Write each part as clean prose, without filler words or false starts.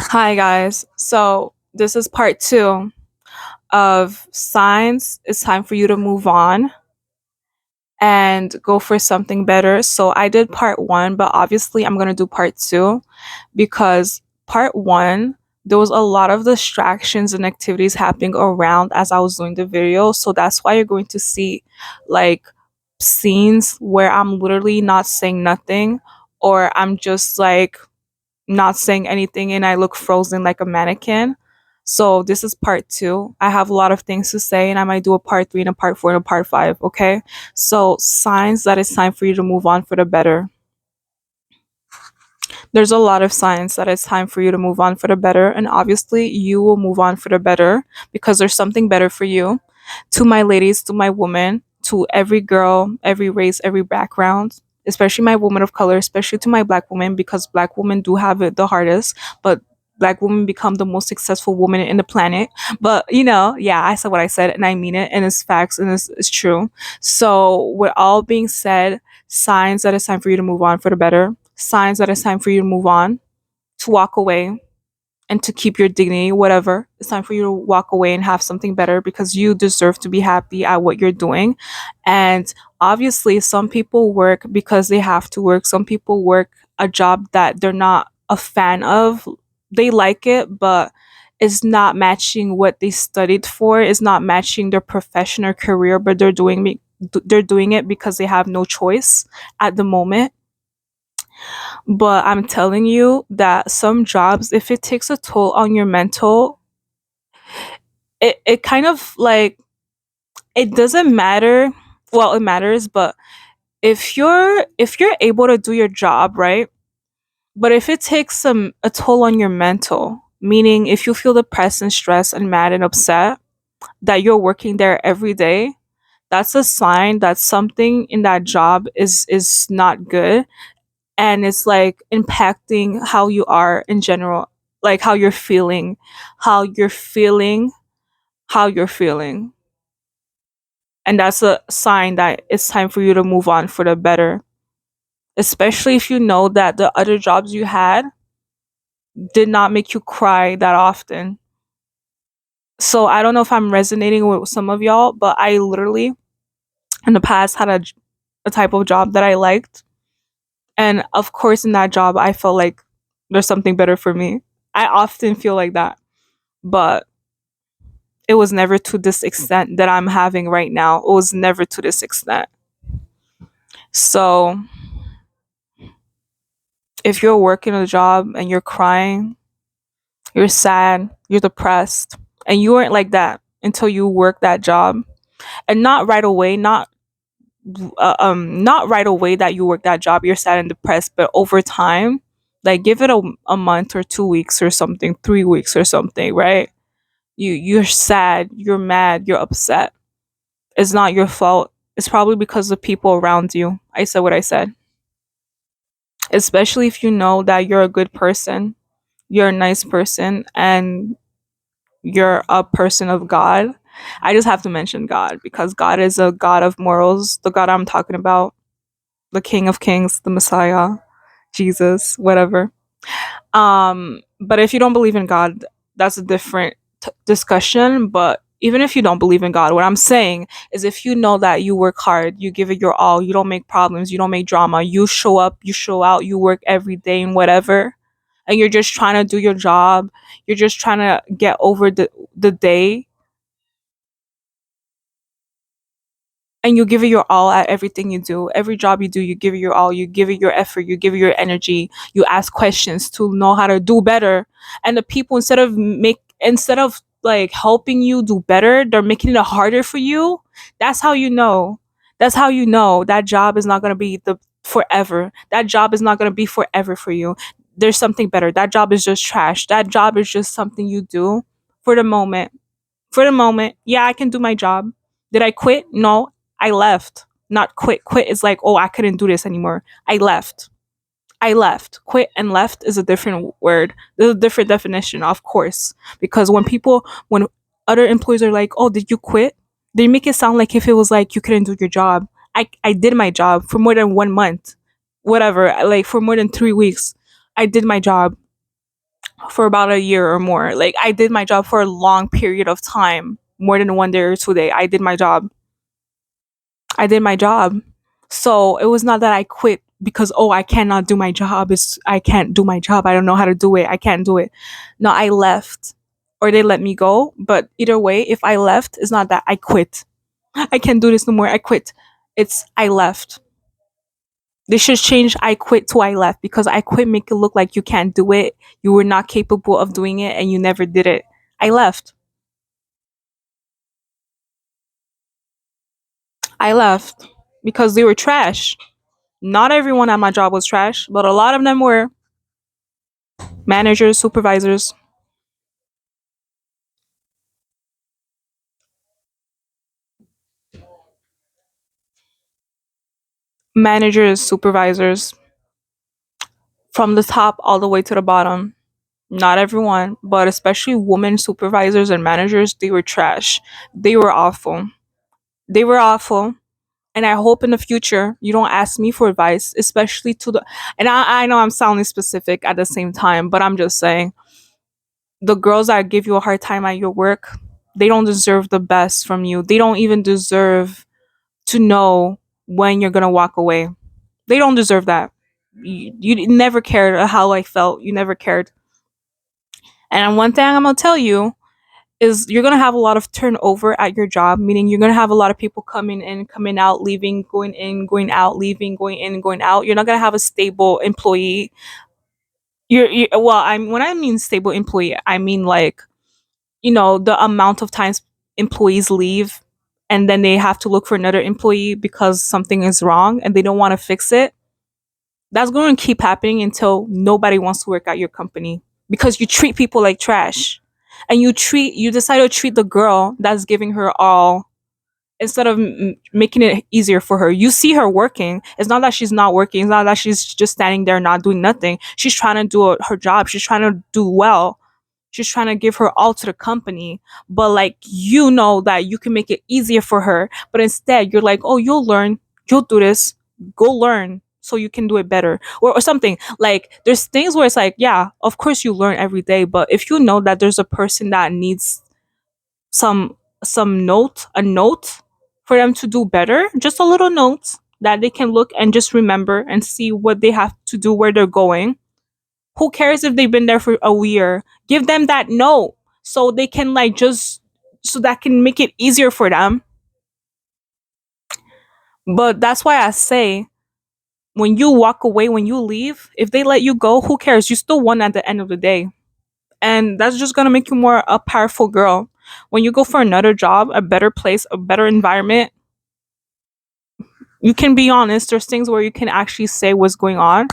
Hi, guys. So, this is part two of signs. It's time for you to move on and go for something better. So, I did part one, but obviously, I'm going to do part two because part one, there was a lot of distractions and activities happening around as I was doing the video. So, that's why you're going to see like scenes where I'm literally not saying nothing or I'm just like not saying anything and I look frozen like a mannequin. So this is part two. I have a lot of things to say and I might do a part three and a part four and a part five, okay? So signs that it's time for you to move on for the better. There's a lot of signs that it's time for you to move on for the better, and obviously you will move on for the better because there's something better for you. To my ladies, to my women, to every girl, every race, every background, especially my women of color, especially to my black women, because black women do have it the hardest, but black women become the most successful woman in the planet. But yeah, I said what I said and I mean it and it's facts and it's true. So with all being said, signs that it's time for you to move on for the better, signs that it's time for you to move on, to walk away and to keep your dignity, whatever. It's time for you to walk away and have something better because you deserve to be happy at what you're doing. And obviously, some people work because they have to work. Some people work a job that they're not a fan of. They like it, but it's not matching what they studied for. It's not matching their profession or career, but they're doing it because they have no choice at the moment. But I'm telling you that some jobs, if it takes a toll on your mental, it kind of like it doesn't matter. Well, it matters, but if you're able to do your job, right? But if it takes a toll on your mental, meaning if you feel depressed and stressed and mad and upset that you're working there every day, that's a sign that something in that job is not good and it's like impacting how you are in general, like how you're feeling, how you're feeling. And that's a sign that it's time for you to move on for the better, especially if you know that the other jobs you had did not make you cry that often. So I don't know if I'm resonating with some of y'all, but I literally in the past had a type of job that I liked. And of course, in that job, I felt like there's something better for me. I often feel like that, but it was never to this extent that I'm having right now. It was never to this extent. So if you're working a job and you're crying, you're sad, you're depressed, and you weren't like that until you work that job, and not right away, not right away that you work that job, you're sad and depressed, but over time, like give it a month or 2 weeks or something, 3 weeks or something, right? You're sad, you're mad, you're upset. It's not your fault. It's probably because of people around you. I said what I said. Especially if you know that you're a good person, you're a nice person, and you're a person of God. I just have to mention God because God is a God of morals, the God I'm talking about, the King of Kings, the Messiah, Jesus, whatever. But if you don't believe in God, that's a different discussion. But even if you don't believe in God, what I'm saying is if you know that you work hard, you give it your all, you don't make problems, you don't make drama, you show up, you show out, you work every day and whatever, and you're just trying to do your job, you're just trying to get over the day, and you give it your all at everything you do. Every job you do, you give it your all, you give it your effort, you give it your energy, you ask questions to know how to do better. And the people instead of like helping you do better, they're making it harder for you. That's how you know. That's how you know that job is not gonna be the forever. That job is not gonna be forever for you. There's something better. That job is just trash. That job is just something you do for the moment. For the moment, yeah, I can do my job. Did I quit? No, I left. Not quit. Quit is like, oh, I couldn't do this anymore. I left. I left. Quit and left is a different word. There's a different definition, of course. Because when other employees are like, oh, did you quit? They make it sound like if it was like you couldn't do your job. I did my job for more than 1 month. Whatever. Like for more than 3 weeks. I did my job. for about a year or more. Like I did my job for a long period of time, more than 1 day or 2 day. I did my job. I did my job. So it was not that I quit because oh I cannot do my job. It's I can't do my job. I don't know how to do it. I can't do it. No, I left or they let me go. But either way, if I left, it's not that I quit. I can't do this no more. I quit. It's I left. They should change I quit to I left because I quit make it look like you can't do it. You were not capable of doing it and you never did it. I left. I left because they were trash. Not everyone at my job was trash, but a lot of them were managers, supervisors, managers, supervisors, from the top all the way to the bottom. Not everyone, but especially women supervisors and managers, they were trash. They were awful. They were awful. And I hope in the future you don't ask me for advice, especially to the. And I know I'm sounding specific at the same time, but I'm just saying the girls that give you a hard time at your work, they don't deserve the best from you. They don't even deserve to know when you're gonna walk away. They don't deserve that. You never cared how I felt. You never cared. And one thing I'm gonna tell you is you're gonna have a lot of turnover at your job, meaning you're gonna have a lot of people coming in, coming out, leaving, going in, going out, leaving, going in, going out. You're not gonna have a stable employee. Well, I'm when I mean stable employee, I mean like the amount of times employees leave and then they have to look for another employee because something is wrong and they don't want to fix it. That's going to keep happening until nobody wants to work at your company because you treat people like trash. And you decide to treat the girl that's giving her all instead of making it easier for her. You see her working. It's not that she's not working. It's not that she's just standing there not doing nothing. She's trying to do her job. She's trying to do well. She's trying to give her all to the company. But like that you can make it easier for her. But instead you're like, oh, you'll learn. You'll do this. Go learn so you can do it better. Or something. Like there's things where it's like, yeah, of course you learn every day. But if you know that there's a person that needs some a note for them to do better, just a little note that they can look and just remember and see what they have to do, where they're going. Who cares if they've been there for a year? Give them that note so they can like just so that can make it easier for them. But that's why I say when you walk away, when you leave, if they let you go, who cares? You still won at the end of the day. And that's just gonna make you more a powerful girl. When you go for another job, a better place, a better environment, you can be honest. There's things where you can actually say what's going on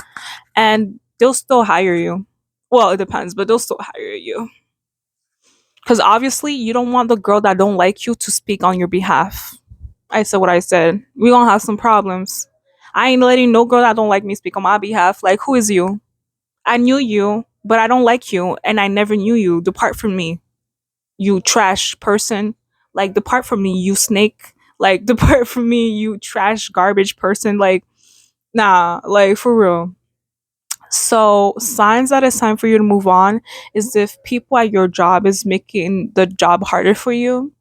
and they'll still hire you. Well, it depends, but they'll still hire you. Because obviously you don't want the girl that don't like you to speak on your behalf. I said what I said. We gonna have some problems. I ain't letting no girl that don't like me speak on my behalf. Like, who is you? I knew you, but I don't like you, and I never knew you. Depart from me, you trash person. Like, depart from me, you snake. Like, depart from me, you trash garbage person. Like, nah, like for real. So signs that it's time for you to move on is if people at your job is making the job harder for you.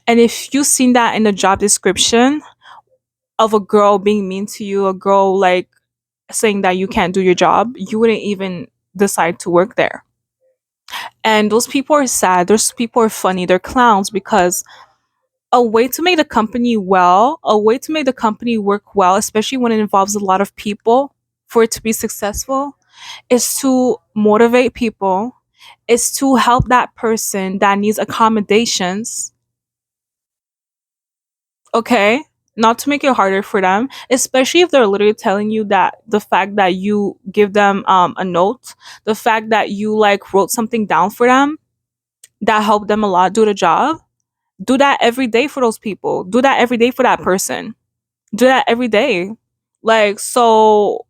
And if you've seen that in the job description of a girl being mean to you, a girl like saying that you can't do your job, you wouldn't even decide to work there. And those people are sad. Those people are funny. They're clowns because a way to make the company well, a way to make the company work well, especially when it involves a lot of people for it to be successful, is to motivate people, is to help that person that needs accommodations, okay? Not to make it harder for them, especially if they're literally telling you that the fact that you give them a note, the fact that you like wrote something down for them that helped them a lot do the job. Do that every day for those people. Do that every day for that person. Do that every day. Like, so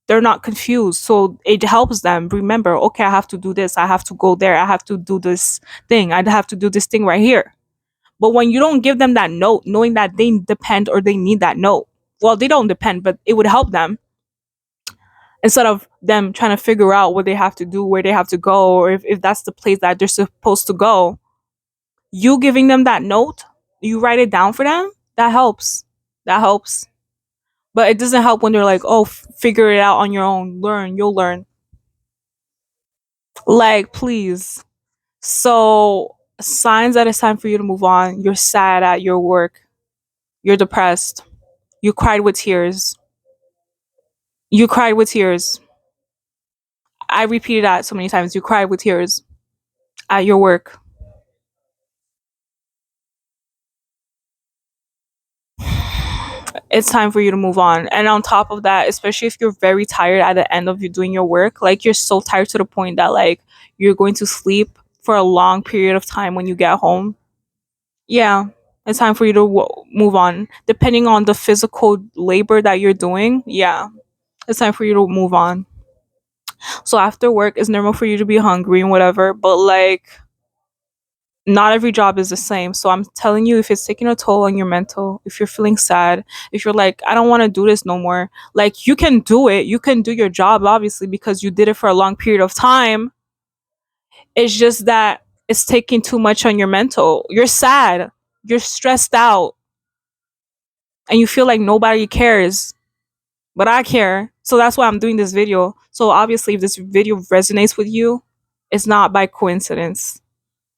they're not confused. So it helps them remember, okay, I have to do this. I have to go there. I have to do this thing. I have to do this thing right here. But when you don't give them that note, knowing that they depend or they need that note, well, they don't depend, but it would help them. instead of them trying to figure out what they have to do, where they have to go, or if that's the place that they're supposed to go. You giving them that note, you write it down for them, that helps. That helps. But it doesn't help when they're like, oh, figure it out on your own. Learn, you'll learn. Like, please. So, signs that it's time for you to move on. You're sad at your work. You're depressed. You cried with tears. You cried with tears. I repeated that so many times. You cried with tears at your work. It's time for you to move on. And on top of that, especially if you're very tired at the end of you doing your work, like you're so tired to the point that like you're going to sleep for a long period of time when you get home. Yeah, it's time for you to move on. Depending on the physical labor that you're doing, yeah, it's time for you to move on. So after work, it's normal for you to be hungry and whatever, but like not every job is the same. So I'm telling you, if it's taking a toll on your mental, if you're feeling sad, if you're like, I don't want to do this no more, like you can do it. You can do your job, obviously, because you did it for a long period of time. It's just that it's taking too much on your mental. You're sad, you're stressed out, and you feel like nobody cares. But I care. So that's why I'm doing this video. So obviously, if this video resonates with you, it's not by coincidence.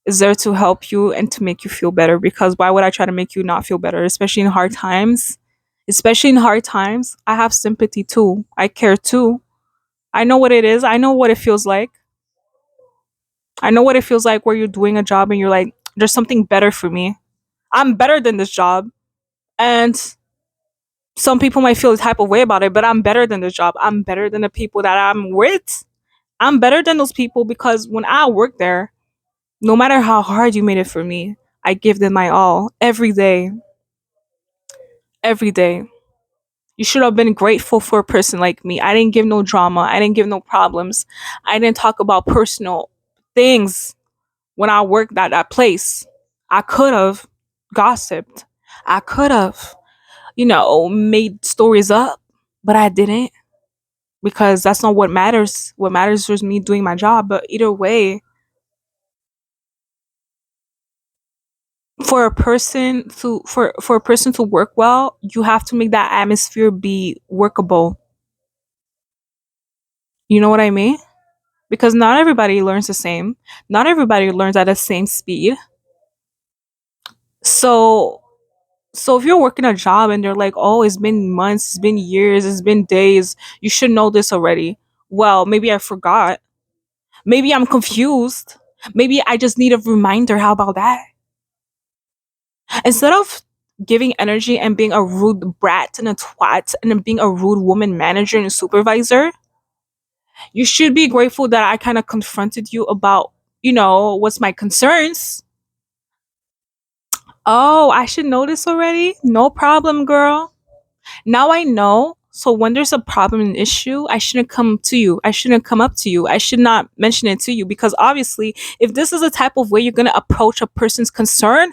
Is there to help you and to make you feel better, because why would I try to make you not feel better, especially in hard times? Especially in hard times, I have sympathy too. I care too. I know what it is. I know what it feels like. I know what it feels like where you're doing a job and you're like, there's something better for me. I'm better than this job. And some people might feel the type of way about it, but I'm better than this job. I'm better than the people that I'm with. I'm better than those people because when I work there, no matter how hard you made it for me, I give them my all every day. Every day. You should have been grateful for a person like me. I didn't give no drama. I didn't give no problems. I didn't talk about personal things when I worked at that place. I could have gossiped. I could have, made stories up, but I didn't because that's not what matters. What matters was me doing my job. But either way, for a person to work well, you have to make that atmosphere be workable. You know what I mean? Because not everybody learns the same. Not everybody learns at the same speed. So so if you're working a job and they're like, "Oh, it's been months, it's been years, it's been days. You should know this already." Well, maybe I forgot. Maybe I'm confused. Maybe I just need a reminder. How about that? Instead of giving energy and being a rude brat and a twat and then being a rude woman manager and supervisor, you should be grateful that I kind of confronted you about, what's my concerns. Oh, I should know this already? No problem, girl. Now I know. So when there's a problem and issue, I shouldn't come to you. I shouldn't come up to you. I should not mention it to you because obviously, if this is the type of way you're going to approach a person's concern,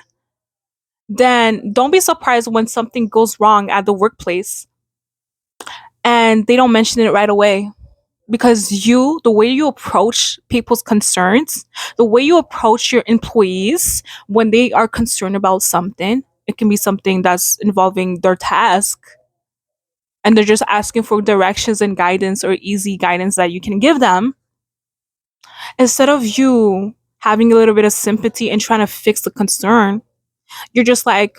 then don't be surprised when something goes wrong at the workplace and they don't mention it right away. Because the way you approach people's concerns, the way you approach your employees when they are concerned about something, it can be something that's involving their task and they're just asking for directions and guidance or easy guidance that you can give them. Instead of you having a little bit of sympathy and trying to fix the concern, you're just like,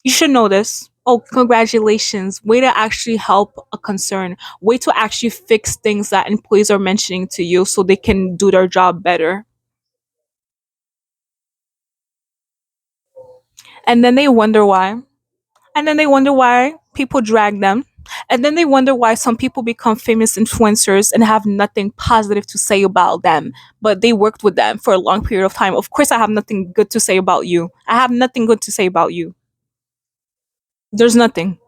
you should know this. Oh, congratulations. Way to actually help a concern. Way to actually fix things that employees are mentioning to you so they can do their job better. And then they wonder why. And then they wonder why people drag them. And then they wonder why some people become famous influencers and have nothing positive to say about them, but they worked with them for a long period of time. Of course, I have nothing good to say about you. I have nothing good to say about you. There's nothing.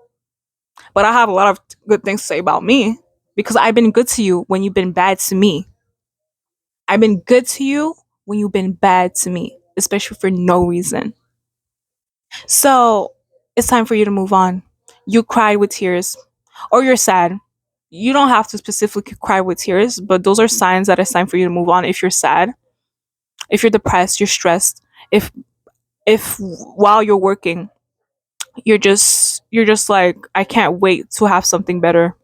But I have a lot of good things to say about me because I've been good to you when you've been bad to me. I've been good to you when you've been bad to me, especially for no reason. So it's time for you to move on. You cried with tears, or you're sad. You don't have to specifically cry with tears, but those are signs that it's time for you to move on. If you're sad, if you're depressed, you're stressed, if while you're working, you're just like, I can't wait to have something better.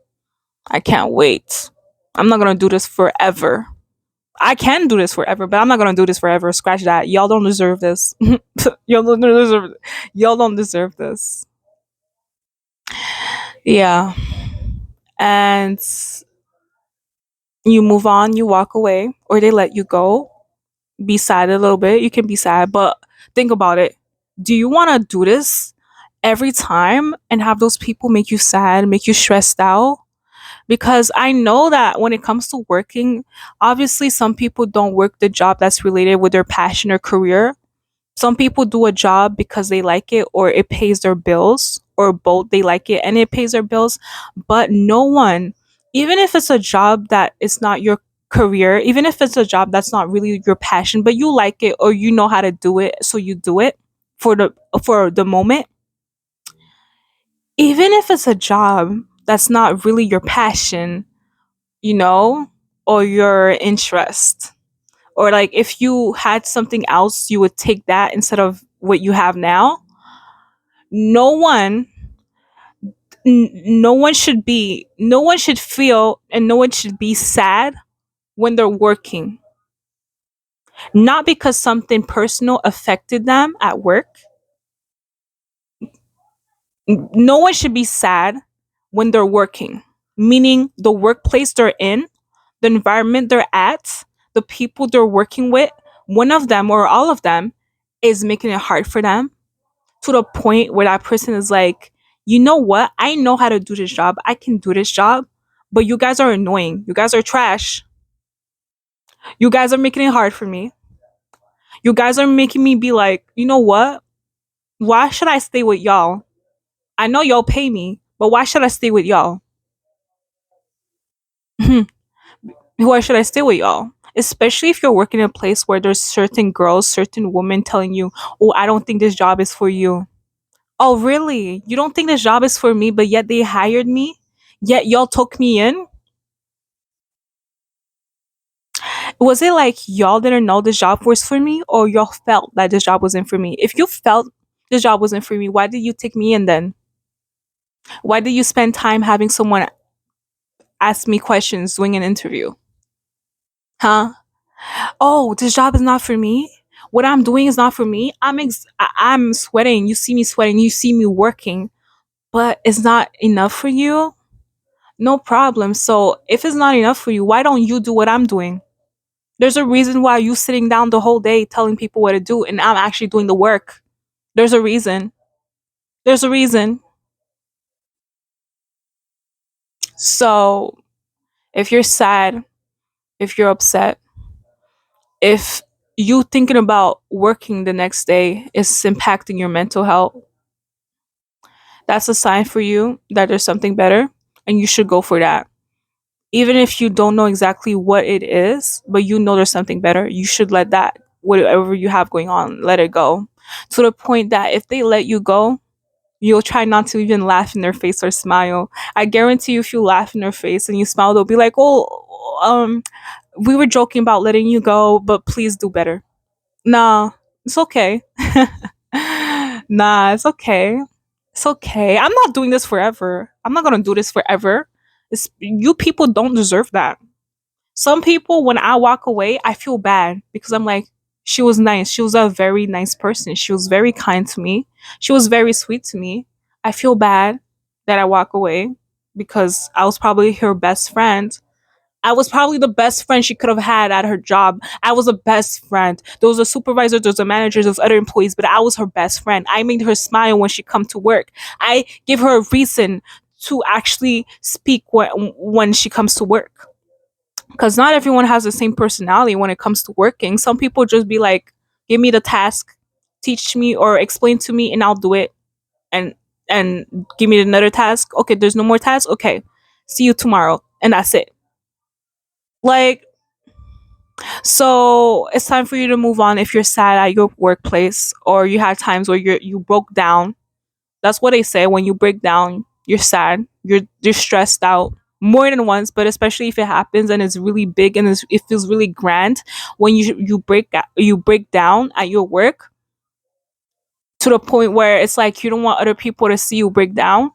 I can't wait. I'm not gonna do this forever. I can do this forever, but I'm not gonna do this forever. Scratch that. Y'all don't deserve this. y'all don't deserve. Y'all don't deserve this. Yeah, and you move on. You walk away, or they let you go. Be sad a little bit. You can be sad, but think about it. Do you want to do this every time and have those people make you sad, make you stressed out? Because I know that when it comes to working, obviously some people don't work the job that's related with their passion or career. Some people do a job because they like it or it pays their bills, or both, they like it and it pays their bills. But no one, even if it's a job that is not your career, even if it's a job that's not really your passion, but you like it or you know how to do it, so you do it for the moment, even if it's a job that's not really your passion, you know, or your interest, or like if you had something else, you would take that instead of what you have now. No one, no one should feel and no one should be sad when they're working. Not because something personal affected them at work. No one should be sad when they're working, meaning the workplace they're in, the environment they're at, the people they're working with, one of them or all of them is making it hard for them, to the point where that person is like, you know what? I know how to do this job. I can do this job, but you guys are annoying. You guys are trash. You guys are making it hard for me. You guys are making me be like, you know what? Why should I stay with y'all? I know y'all pay me, but why should I stay with y'all? Why should I stay with y'all? Especially if you're working in a place where there's certain girls, certain women telling you, oh, I don't think this job is for you. Oh, really? You don't think this job is for me, but yet they hired me? Yet y'all took me in? Was it like y'all didn't know this job was for me, or y'all felt that this job wasn't for me? If you felt this job wasn't for me, why did you take me in then? Why did you spend time having someone ask me questions doing an interview? Huh? Oh, this job is not for me. What I'm doing is not for me. I'm sweating. You see me sweating. You see me working, but it's not enough for you. No problem. So if it's not enough for you, why don't you do what I'm doing? There's a reason why you sitting down the whole day telling people what to do, and I'm actually doing the work. There's a reason. There's a reason. So if you're sad, if you're upset, if you thinking about working the next day is impacting your mental health, that's a sign for you that there's something better and you should go for that. Even if you don't know exactly what it is, but you know there's something better, you should let that, whatever you have going on, let it go. To the point that if they let you go, you'll try not to even laugh in their face or smile. I guarantee you, if you laugh in their face and you smile, they'll be like, oh, we were joking about letting you go, but please do better. Nah, it's okay. Nah, it's okay. It's okay. I'm not doing this forever. I'm not gonna do this forever. You people don't deserve that. Some people, when I walk away, I feel bad because I'm like, she was nice. She was a very nice person. She was very kind to me. She was very sweet to me. I feel bad that I walk away because I was probably her best friend. I was probably the best friend she could have had at her job. I was a best friend. There was a supervisor, there was a manager, there was other employees, but I was her best friend. I made her smile when she come to work. I give her a reason to actually speak when she comes to work. Because not everyone has the same personality when it comes to working. Some people just be like, give me the task, teach me or explain to me, and I'll do it. And and give me another task. Okay, there's no more tasks. Okay, see you tomorrow, and that's it. Like, so it's time for you to move on if you're sad at your workplace or you had times where you broke down. That's what they say. When you break down, you're sad. You're stressed out. more than once, but especially if it happens and it's really big and it feels really grand when you break down at your work to the point where it's like you don't want other people to see you break down.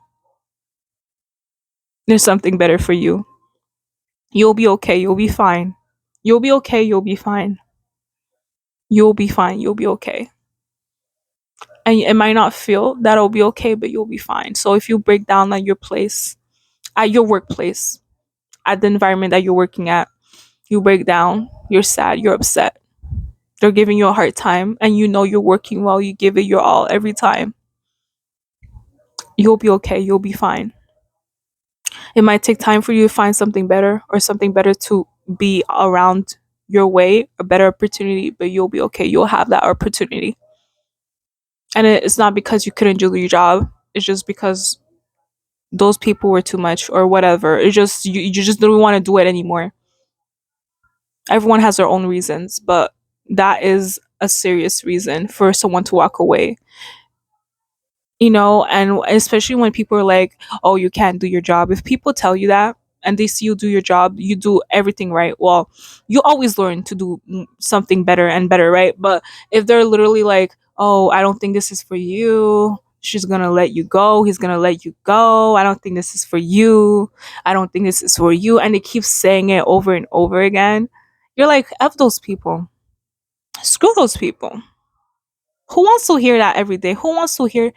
There's something better for you. You'll be okay. You'll be fine. You'll be okay. You'll be fine. You'll be fine. You'll be okay. And it might not feel that it'll be okay, but you'll be fine. So if you break down at your place, at your workplace, at the environment that you're working at, you break down, you're sad, you're upset. They're giving you a hard time and you know you're working well, you give it your all every time. You'll be okay. You'll be fine. It might take time for you to find something better or something better to be around your way, a better opportunity, but you'll be okay. You'll have that opportunity. And it's not because you couldn't do your job. It's just because those people were too much or whatever. It's just you just don't want to do it anymore. Everyone has their own reasons, but that is a serious reason for someone to walk away. And especially when people are like, oh, you can't do your job. If people tell you that and they see you do your job, you do everything right, well, you always learn to do something better and better, right? But if they're literally like, oh, I don't think this is for you, she's gonna let you go, he's gonna let you go, I don't think this is for you, I don't think this is for you, and they keep saying it over and over again, you're like, F those people. Screw those people. Who wants to hear that every day? Who wants to hear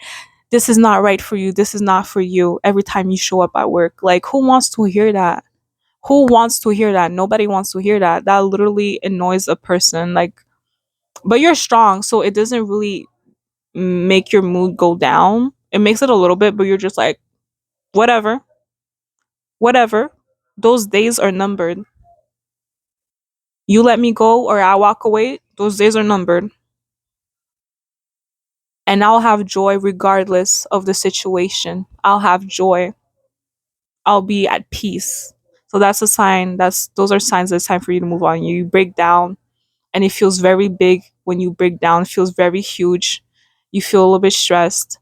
this is not right for you, this is not for you every time you show up at work? Like, who wants to hear that? Who wants to hear that? Nobody wants to hear that. That literally annoys a person. Like, but you're strong, so it doesn't really make your mood go down. It makes it a little bit, but you're just like, whatever, whatever. Those days are numbered. You let me go or I walk away, those days are numbered. And I'll have joy regardless of the situation. I'll have joy. I'll be at peace. So that's a sign. Those are signs that it's time for you to move on. You break down and it feels very big when you break down, it feels very huge. You feel a little bit stressed.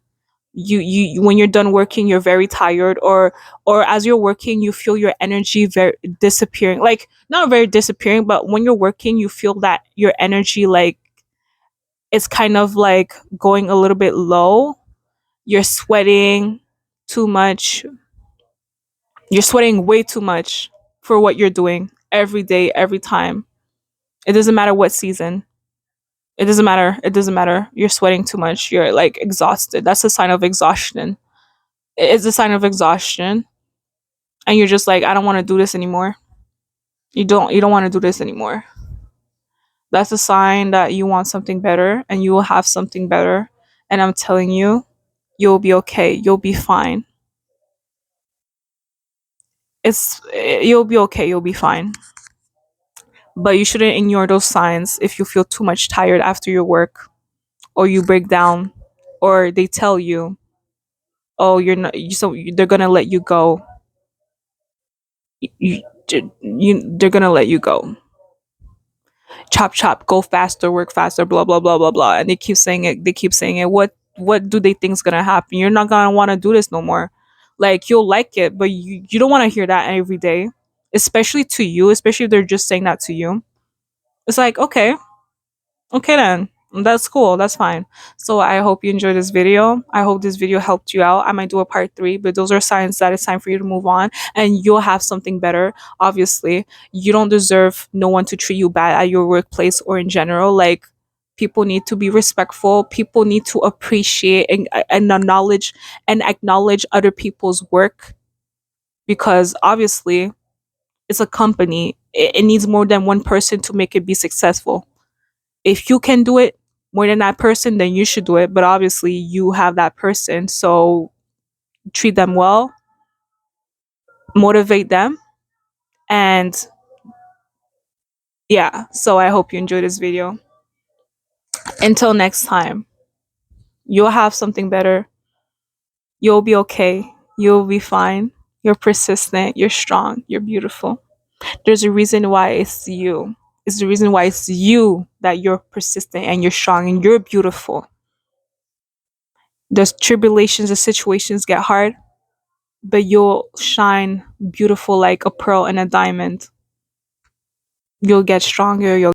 When you're done working, you're very tired, or as you're working, you feel your energy very disappearing. Like, not very disappearing, but when you're working, you feel that your energy, like, it's kind of like going a little bit low. You're sweating too much. You're sweating way too much for what you're doing every day, every time. It doesn't matter what season. It doesn't matter. It doesn't matter. You're sweating too much. You're like exhausted. That's a sign of exhaustion. It's a sign of exhaustion. And you're just like, I don't want to do this anymore. You don't want to do this anymore. That's a sign that you want something better and you will have something better. And I'm telling you, you'll be okay. You'll be fine. You'll be okay. You'll be fine. But you shouldn't ignore those signs if you feel too much tired after your work or you break down or they tell you, oh, you're not, they're gonna let you go. You, they're gonna let you go. Chop chop, go faster, work faster, blah blah blah blah blah. And they keep saying it. They keep saying it. What do they think's gonna happen? You're not gonna want to do this no more. Like, you'll like it, but you don't want to hear that every day, especially to you. Especially if they're just saying that to you. It's like, okay, okay then. That's cool. That's fine. So I hope you enjoyed this video. I hope this video helped you out. I might do a part 3, but those are signs that it's time for you to move on and you'll have something better. Obviously, you don't deserve no one to treat you bad at your workplace or in general. Like, people need to be respectful. People need to appreciate and acknowledge other people's work, because obviously it's a company. It needs more than one person to make it be successful. If you can do it more than that person, then you should do it. But obviously, you have that person. So treat them well, motivate them. And yeah, so I hope you enjoyed this video. Until next time, you'll have something better. You'll be okay. You'll be fine. You're persistent. You're strong. You're beautiful. There's a reason why it's you. It's the reason why it's you that you're persistent and you're strong and you're beautiful. The tribulations, the situations get hard, but you'll shine beautiful like a pearl and a diamond. You'll get stronger, you'll